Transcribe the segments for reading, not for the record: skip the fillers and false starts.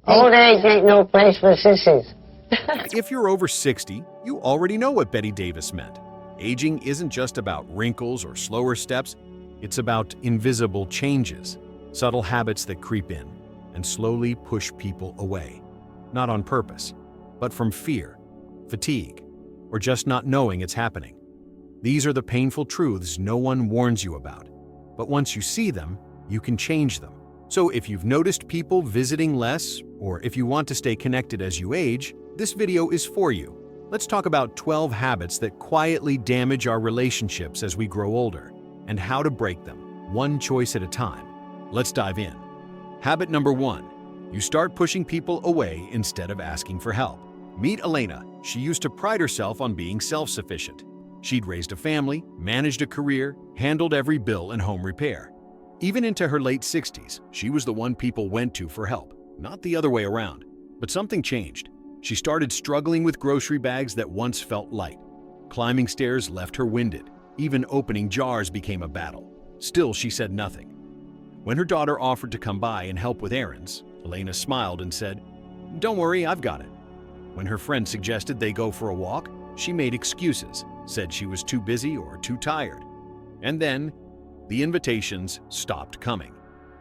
Old age ain't no place for sissies. If you're over 60, you already know what Bette Davis meant. Aging isn't just about wrinkles or slower steps, it's about invisible changes, subtle habits that creep in and slowly push people away. Not on purpose, but from fear, fatigue, or just not knowing it's happening. These are the painful truths no one warns you about. But once you see them, you can change them. So if you've noticed people visiting less, or if you want to stay connected as you age, this video is for you. Let's talk about 12 habits that quietly damage our relationships as we grow older, and how to break them, one choice at a time. Let's dive in. Habit number 1. You start pushing people away instead of asking for help. Meet Elena. She used to pride herself on being self-sufficient. She'd raised a family, managed a career, handled every bill and home repair. Even into her late 60s, she was the one people went to for help, not the other way around. But something changed. She started struggling with grocery bags that once felt light. Climbing stairs left her winded. Even opening jars became a battle. Still, she said nothing. When her daughter offered to come by and help with errands, Elena smiled and said, "Don't worry, I've got it." When her friend suggested they go for a walk, she made excuses, said she was too busy or too tired. And then, the invitations stopped coming.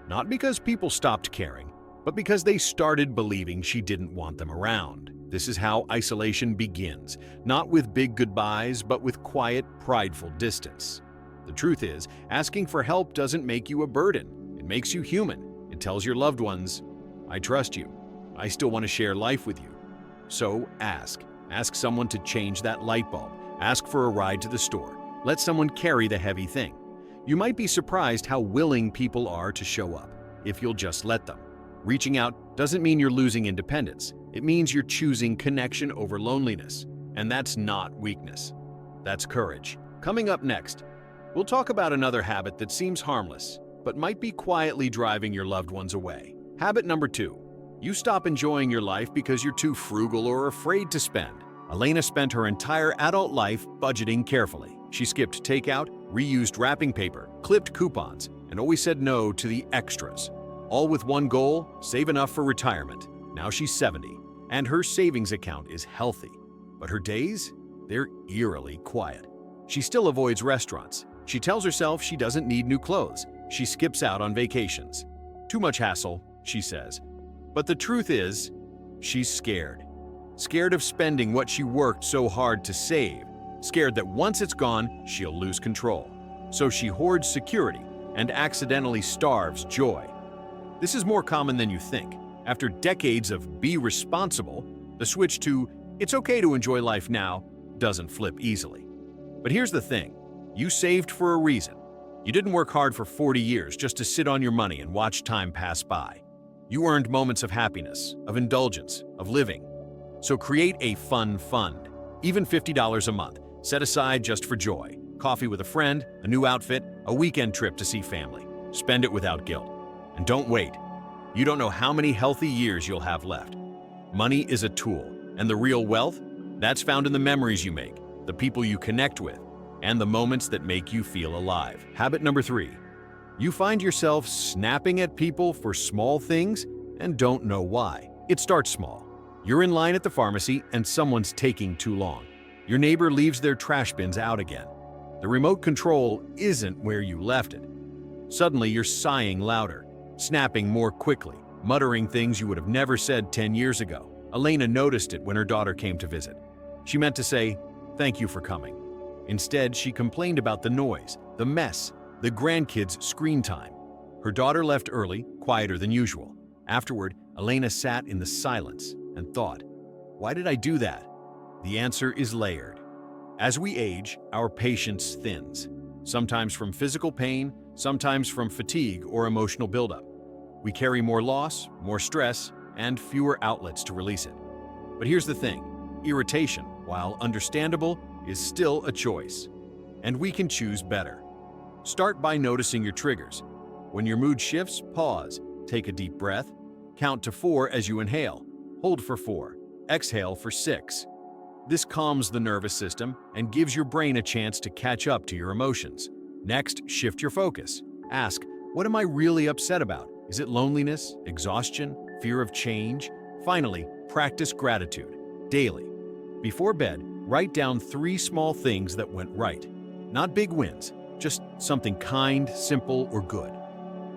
Not because people stopped caring, but because they started believing she didn't want them around. This is how isolation begins, not with big goodbyes, but with quiet, prideful distance. The truth is, asking for help doesn't make you a burden. It makes you human. It tells your loved ones, "I trust you. I still want to share life with you." So ask. Ask someone to change that light bulb. Ask for a ride to the store. Let someone carry the heavy thing. You might be surprised how willing people are to show up, if you'll just let them. Reaching out doesn't mean you're losing independence. It means you're choosing connection over loneliness. And that's not weakness. That's courage. Coming up next, we'll talk about another habit that seems harmless, but might be quietly driving your loved ones away. Habit number 2. You stop enjoying your life because you're too frugal or afraid to spend. Elena spent her entire adult life budgeting carefully. She skipped takeout, reused wrapping paper, clipped coupons, and always said no to the extras. All with one goal: save enough for retirement. Now she's 70, and her savings account is healthy. But her days? They're eerily quiet. She still avoids restaurants. She tells herself she doesn't need new clothes. She skips out on vacations. Too much hassle, she says. But the truth is, she's scared. Scared of spending what she worked so hard to save. Scared that once it's gone, she'll lose control. So she hoards security and accidentally starves joy. This is more common than you think. After decades of be responsible, the switch to it's okay to enjoy life now doesn't flip easily. But here's the thing. You saved for a reason. You didn't work hard for 40 years just to sit on your money and watch time pass by. You earned moments of happiness, of indulgence, of living. So create a fun fund. Even $50 a month, set aside just for joy. Coffee with a friend, a new outfit, a weekend trip to see family. Spend it without guilt. And don't wait. You don't know how many healthy years you'll have left. Money is a tool, and the real wealth? That's found in the memories you make, the people you connect with, and the moments that make you feel alive. Habit number 3. You find yourself snapping at people for small things and don't know why. It starts small. You're in line at the pharmacy and someone's taking too long. Your neighbor leaves their trash bins out again. The remote control isn't where you left it. Suddenly you're sighing louder, snapping more quickly, muttering things you would have never said 10 years ago. Elena noticed it when her daughter came to visit. She meant to say, "Thank you for coming." Instead, she complained about the noise, the mess, the grandkids' screen time. Her daughter left early, quieter than usual. Afterward, Elena sat in the silence and thought, "Why did I do that?" The answer is layered. As we age, our patience thins, sometimes from physical pain, sometimes from fatigue or emotional buildup. We carry more loss, more stress, and fewer outlets to release it. But here's the thing. Irritation, while understandable, is still a choice. And we can choose better. Start by noticing your triggers. When your mood shifts, pause. Take a deep breath. Count to 4 as you inhale. Hold for 4. Exhale for 6. This calms the nervous system and gives your brain a chance to catch up to your emotions. Next, shift your focus. Ask, what am I really upset about? Is it loneliness, exhaustion, fear of change. Finally, practice gratitude daily. Before bed, write down 3 small things that went right. Not big wins, just something kind, simple, or good.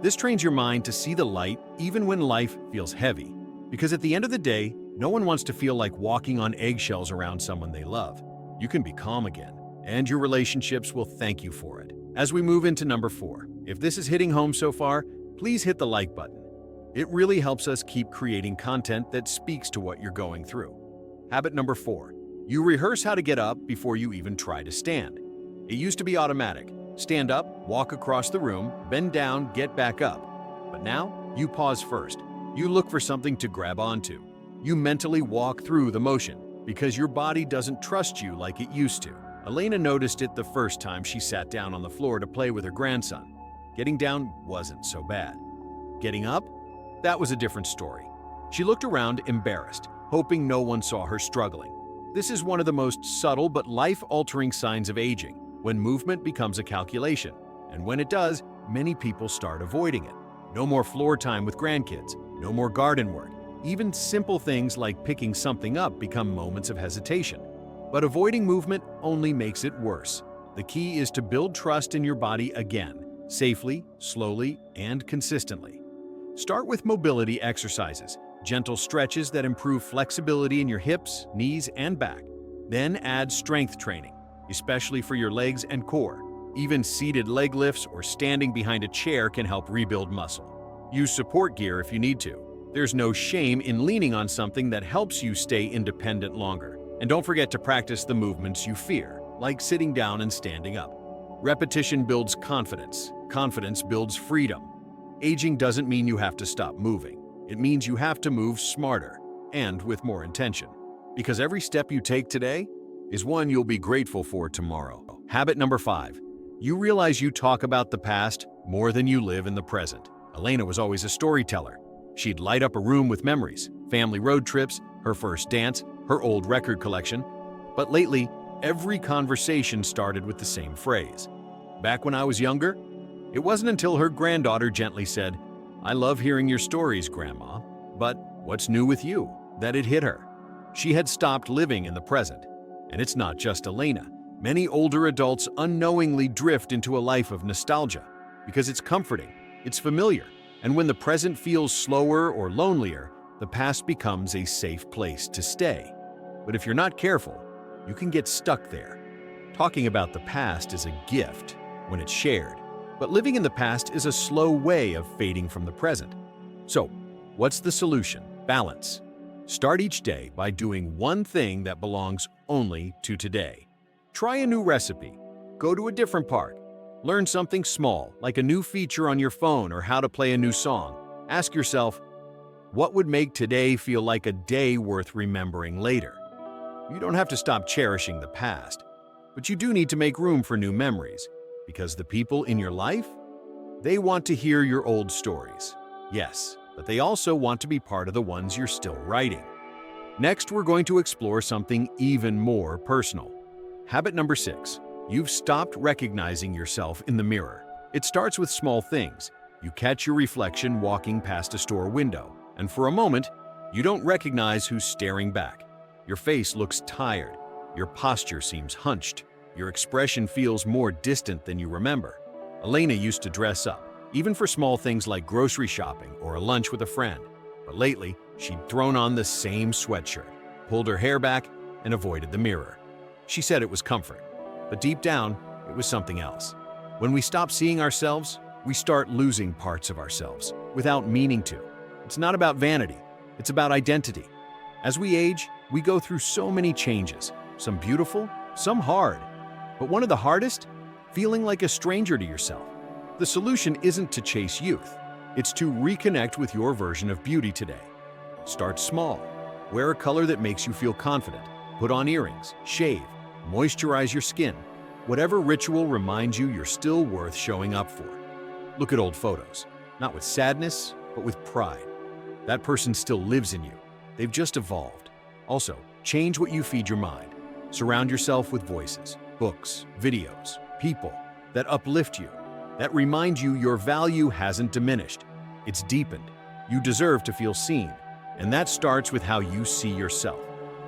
This trains your mind to see the light even when life feels heavy. Because at the end of the day, no one wants to feel like walking on eggshells around someone they love. You can be calm again, and your relationships will thank you for it. As we move into number 4, if this is hitting home so far, please hit the like button. It really helps us keep creating content that speaks to what you're going through. Habit number 4, you rehearse how to get up before you even try to stand. It used to be automatic. Stand up, walk across the room, bend down, get back up. But now, you pause first. You look for something to grab onto. You mentally walk through the motion because your body doesn't trust you like it used to. Elena noticed it the first time she sat down on the floor to play with her grandson. Getting down wasn't so bad. Getting up? That was a different story. She looked around embarrassed, hoping no one saw her struggling. This is one of the most subtle but life-altering signs of aging, when movement becomes a calculation. And when it does, many people start avoiding it. No more floor time with grandkids, no more garden work. Even simple things like picking something up become moments of hesitation. But avoiding movement only makes it worse. The key is to build trust in your body again, safely, slowly, and consistently. Start with mobility exercises, gentle stretches that improve flexibility in your hips, knees, and back. Then add strength training, especially for your legs and core. Even seated leg lifts or standing behind a chair can help rebuild muscle. Use support gear if you need to. There's no shame in leaning on something that helps you stay independent longer. And don't forget to practice the movements you fear, like sitting down and standing up. Repetition builds confidence. Confidence builds freedom. Aging doesn't mean you have to stop moving. It means you have to move smarter and with more intention. Because every step you take today is one you'll be grateful for tomorrow. Habit number 5. You realize you talk about the past more than you live in the present. Elena was always a storyteller. She'd light up a room with memories, family road trips, her first dance, her old record collection. But lately, every conversation started with the same phrase. Back when I was younger, it wasn't until her granddaughter gently said, "I love hearing your stories, Grandma, but what's new with you?" that it hit her. She had stopped living in the present. And it's not just Elena. Many older adults unknowingly drift into a life of nostalgia because it's comforting, it's familiar, and when the present feels slower or lonelier, the past becomes a safe place to stay. But if you're not careful, you can get stuck there. Talking about the past is a gift when it's shared, but living in the past is a slow way of fading from the present. So, what's the solution? Balance. Start each day by doing one thing that belongs only to today. Try a new recipe. Go to a different park. Learn something small, like a new feature on your phone or how to play a new song. Ask yourself, what would make today feel like a day worth remembering later? You don't have to stop cherishing the past, but you do need to make room for new memories, because the people in your life, they want to hear your old stories. Yes, but they also want to be part of the ones you're still writing. Next, we're going to explore something even more personal. Habit number 6. You've stopped recognizing yourself in the mirror. It starts with small things. You catch your reflection walking past a store window, and for a moment, you don't recognize who's staring back. Your face looks tired. Your posture seems hunched. Your expression feels more distant than you remember. Elena used to dress up, even for small things like grocery shopping or a lunch with a friend. But lately, she'd thrown on the same sweatshirt, pulled her hair back, and avoided the mirror. She said it was comfort, but deep down, it was something else. When we stop seeing ourselves, we start losing parts of ourselves without meaning to. It's not about vanity, it's about identity. As we age, we go through so many changes, some beautiful, some hard. But one of the hardest? Feeling like a stranger to yourself. The solution isn't to chase youth. It's to reconnect with your version of beauty today. Start small. Wear a color that makes you feel confident. Put on earrings, shave, moisturize your skin. Whatever ritual reminds you you're still worth showing up for. Look at old photos, not with sadness, but with pride. That person still lives in you. They've just evolved. Also, change what you feed your mind. Surround yourself with voices, books, videos, people that uplift you, that remind you your value hasn't diminished. It's deepened. You deserve to feel seen, and that starts with how you see yourself.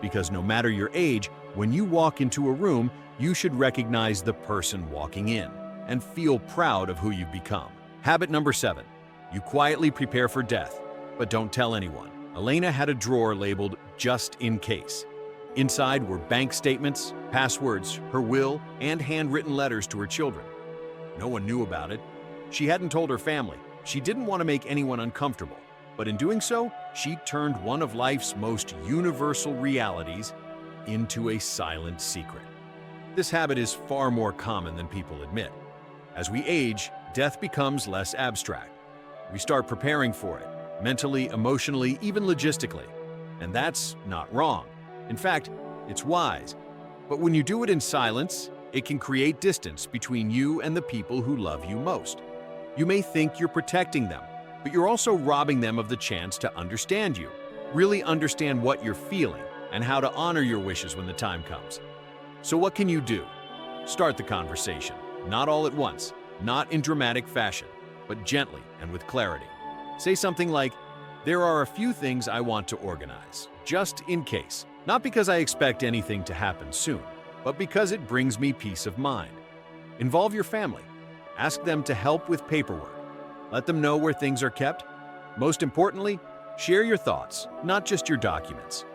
Because no matter your age, when you walk into a room, you should recognize the person walking in and feel proud of who you've become. Habit number 7. You quietly prepare for death, but don't tell anyone. Elena had a drawer labeled "just in case." Inside were bank statements, passwords, her will, and handwritten letters to her children. No one knew about it. She hadn't told her family. She didn't want to make anyone uncomfortable. But in doing so, she turned one of life's most universal realities into a silent secret. This habit is far more common than people admit. As we age, death becomes less abstract. We start preparing for it, mentally, emotionally, even logistically. And that's not wrong. In fact, it's wise. But when you do it in silence, it can create distance between you and the people who love you most. You may think you're protecting them, but you're also robbing them of the chance to understand you, really understand what you're feeling, and how to honor your wishes when the time comes. So what can you do? Start the conversation, not all at once, not in dramatic fashion, but gently and with clarity. Say something like, "There are a few things I want to organize, just in case. Not because I expect anything to happen soon, but because it brings me peace of mind." Involve your family. Ask them to help with paperwork. Let them know where things are kept. Most importantly, share your thoughts, not just your documents.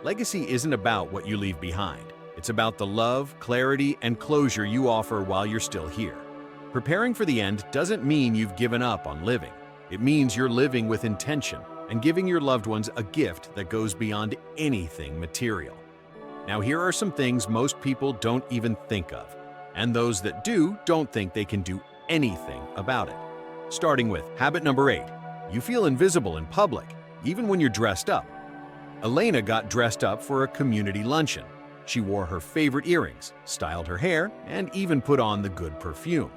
Legacy isn't about what you leave behind. It's about the love, clarity, and closure you offer while you're still here. Preparing for the end doesn't mean you've given up on living. It means you're living with intention and giving your loved ones a gift that goes beyond anything material. Now, here are some things most people don't even think of, and those that do don't think they can do anything about it. Starting with habit number 8, you feel invisible in public, even when you're dressed up. Elena got dressed up for a community luncheon. She wore her favorite earrings, styled her hair, and even put on the good perfume.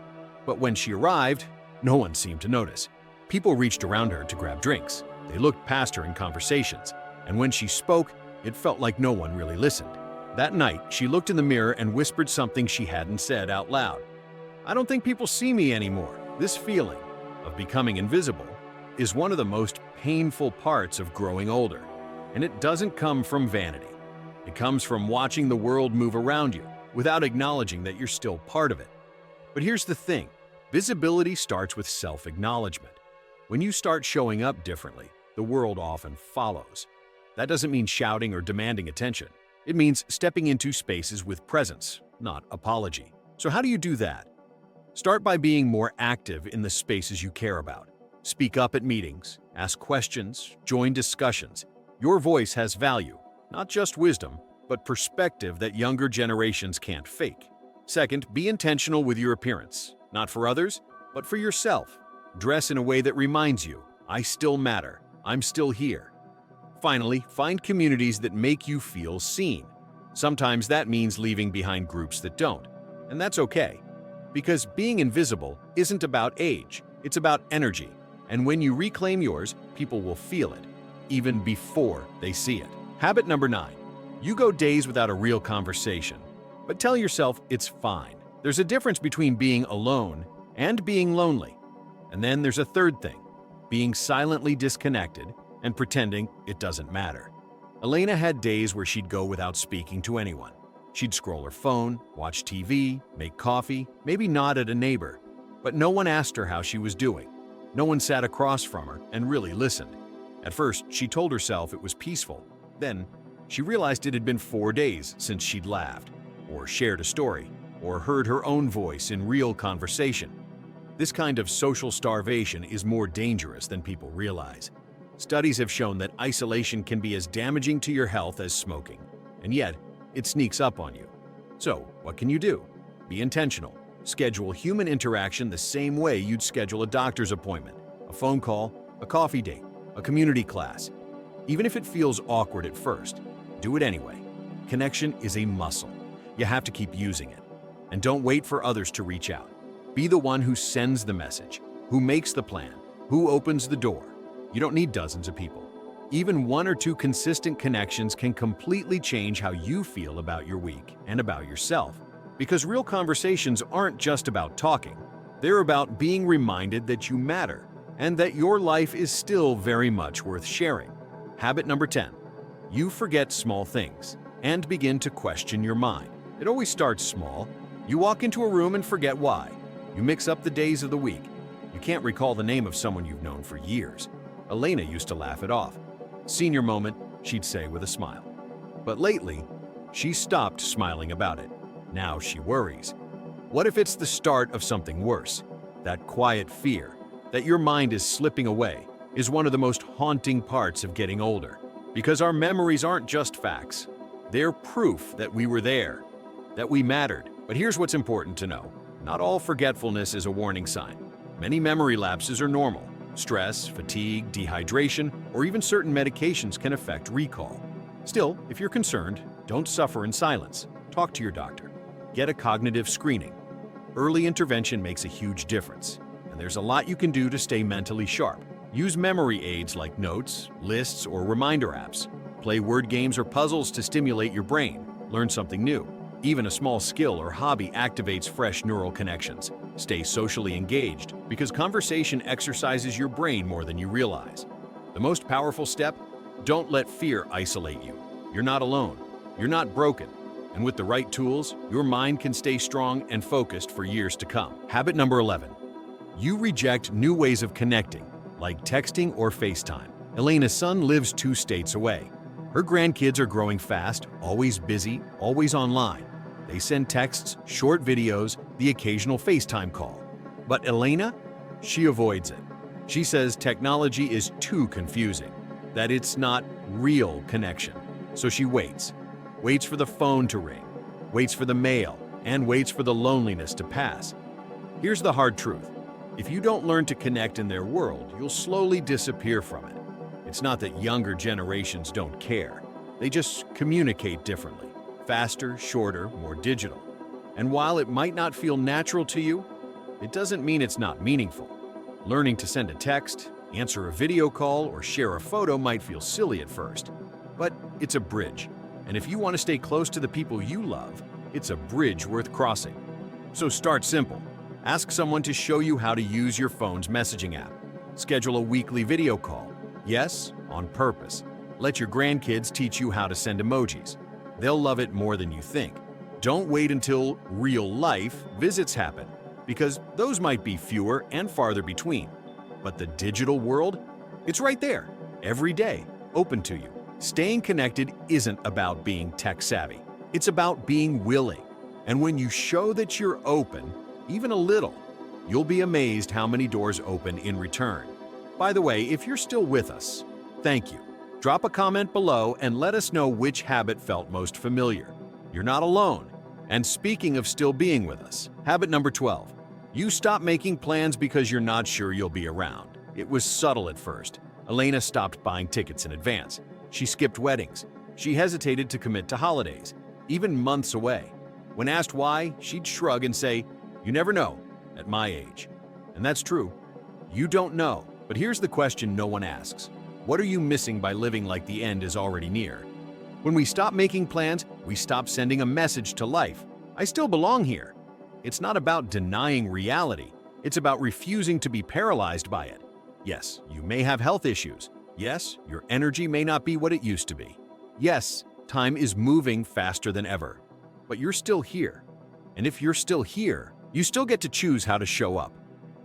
But when she arrived, no one seemed to notice. People reached around her to grab drinks. They looked past her in conversations, and when she spoke, it felt like no one really listened. That night, she looked in the mirror and whispered something she hadn't said out loud. "I don't think people see me anymore." This feeling of becoming invisible is one of the most painful parts of growing older, and it doesn't come from vanity. It comes from watching the world move around you without acknowledging that you're still part of it. But here's the thing, visibility starts with self-acknowledgement. When you start showing up differently, the world often follows. That doesn't mean shouting or demanding attention. It means stepping into spaces with presence, not apology. So how do you do that? Start by being more active in the spaces you care about. Speak up at meetings, ask questions, join discussions. Your voice has value, not just wisdom, but perspective that younger generations can't fake. Second, be intentional with your appearance, not for others, but for yourself. Dress in a way that reminds you, I still matter, I'm still here. Finally, find communities that make you feel seen. Sometimes that means leaving behind groups that don't, and that's okay. Because being invisible isn't about age, it's about energy. And when you reclaim yours, people will feel it, even before they see it. Habit number 9. You go days without a real conversation, but tell yourself it's fine. There's a difference between being alone and being lonely. And then there's a third thing, being silently disconnected and pretending it doesn't matter. Elena had days where she'd go without speaking to anyone. She'd scroll her phone, watch TV, make coffee, maybe nod at a neighbor. But no one asked her how she was doing. No one sat across from her and really listened. At first, she told herself it was peaceful. Then, she realized it had been 4 days since she'd laughed, or shared a story, or heard her own voice in real conversation. This kind of social starvation is more dangerous than people realize. Studies have shown that isolation can be as damaging to your health as smoking, and yet, it sneaks up on you. So, what can you do? Be intentional. Schedule human interaction the same way you'd schedule a doctor's appointment, a phone call, a coffee date, a community class. Even if it feels awkward at first, do it anyway. Connection is a muscle. You have to keep using it. And don't wait for others to reach out. Be the one who sends the message, who makes the plan, who opens the door. You don't need dozens of people. Even 1 or 2 consistent connections can completely change how you feel about your week and about yourself. Because real conversations aren't just about talking. They're about being reminded that you matter, and that your life is still very much worth sharing. Habit number 10. You forget small things and begin to question your mind. It always starts small. You walk into a room and forget why. You mix up the days of the week. You can't recall the name of someone you've known for years. Elena used to laugh it off. Senior moment, she'd say with a smile. But lately, she stopped smiling about it. Now she worries. What if it's the start of something worse? That quiet fear that your mind is slipping away is one of the most haunting parts of getting older. Because our memories aren't just facts. They're proof that we were there, that we mattered. But here's what's important to know. Not all forgetfulness is a warning sign. Many memory lapses are normal. Stress, fatigue, dehydration, or even certain medications can affect recall. Still, if you're concerned, don't suffer in silence. Talk to your doctor. Get a cognitive screening. Early intervention makes a huge difference, and there's a lot you can do to stay mentally sharp. Use memory aids like notes, lists, or reminder apps. Play word games or puzzles to stimulate your brain. Learn something new. Even a small skill or hobby activates fresh neural connections. Stay socially engaged because conversation exercises your brain more than you realize. The most powerful step? Don't let fear isolate you. You're not alone. You're not broken. And with the right tools, your mind can stay strong and focused for years to come. Habit number 11. You reject new ways of connecting, like texting or FaceTime. Elena's son lives 2 states away. Her grandkids are growing fast, always busy, always online. They send texts, short videos, the occasional FaceTime call. But Elena? She avoids it. She says technology is too confusing, that it's not real connection. So she waits. Waits for the phone to ring, waits for the mail, and waits for the loneliness to pass. Here's the hard truth. If you don't learn to connect in their world, you'll slowly disappear from it. It's not that younger generations don't care. They just communicate differently. Faster, shorter, more digital. And while it might not feel natural to you, it doesn't mean it's not meaningful. Learning to send a text, answer a video call, or share a photo might feel silly at first, but it's a bridge. And if you want to stay close to the people you love, it's a bridge worth crossing. So start simple. Ask someone to show you how to use your phone's messaging app. Schedule a weekly video call. Yes, on purpose. Let your grandkids teach you how to send emojis. They'll love it more than you think. Don't wait until real life visits happen, because those might be fewer and farther between. But the digital world? It's right there, every day, open to you. Staying connected isn't about being tech-savvy. It's about being willing. And when you show that you're open, even a little, you'll be amazed how many doors open in return. By the way, if you're still with us, thank you. Drop a comment below and let us know which habit felt most familiar. You're not alone. And speaking of still being with us, habit number 12. You stop making plans because you're not sure you'll be around. It was subtle at first. Elena stopped buying tickets in advance. She skipped weddings. She hesitated to commit to holidays, even months away. When asked why, she'd shrug and say, "You never know, at my age." And that's true. You don't know. But here's the question no one asks. What are you missing by living like the end is already near? When we stop making plans, we stop sending a message to life. I still belong here. It's not about denying reality. It's about refusing to be paralyzed by it. Yes, you may have health issues. Yes, your energy may not be what it used to be. Yes, time is moving faster than ever. But you're still here. And if you're still here, you still get to choose how to show up.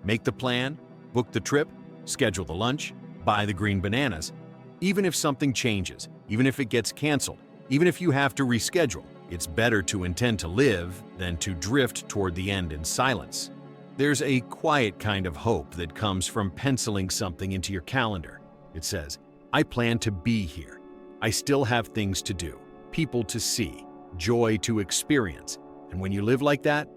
Make the plan, book the trip, schedule the lunch, buy the green bananas. Even if something changes, even if it gets canceled, even if you have to reschedule, it's better to intend to live than to drift toward the end in silence. There's a quiet kind of hope that comes from penciling something into your calendar. It says, I plan to be here. I still have things to do, people to see, joy to experience. And when you live like that,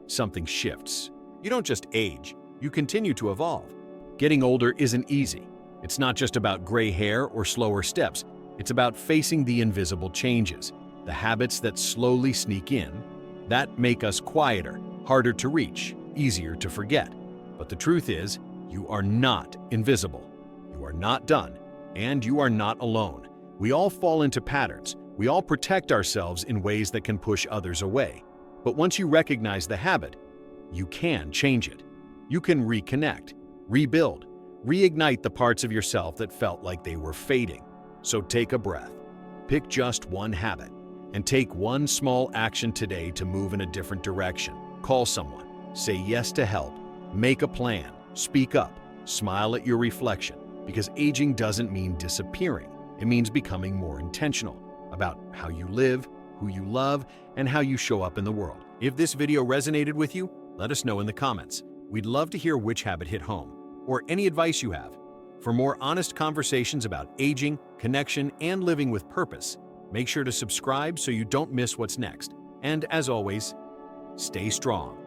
something shifts. You don't just age, you continue to evolve. Getting older isn't easy. It's not just about gray hair or slower steps. It's about facing the invisible changes, the habits that slowly sneak in, that make us quieter, harder to reach, easier to forget. But the truth is, you are not invisible. You are not done, and you are not alone. We all fall into patterns. We all protect ourselves in ways that can push others away. But once you recognize the habit, you can change it. You can reconnect, rebuild, Reignite the parts of yourself that felt like they were fading. So take a breath, pick just one habit, and take one small action today to move in a different direction. Call someone, say yes to help, make a plan, speak up, smile at your reflection, because aging doesn't mean disappearing. It means becoming more intentional about how you live, who you love, and how you show up in the world. If this video resonated with you, let us know in the comments. We'd love to hear which habit hit home, or any advice you have. For more honest conversations about aging, connection, and living with purpose, make sure to subscribe so you don't miss what's next. And as always, stay strong.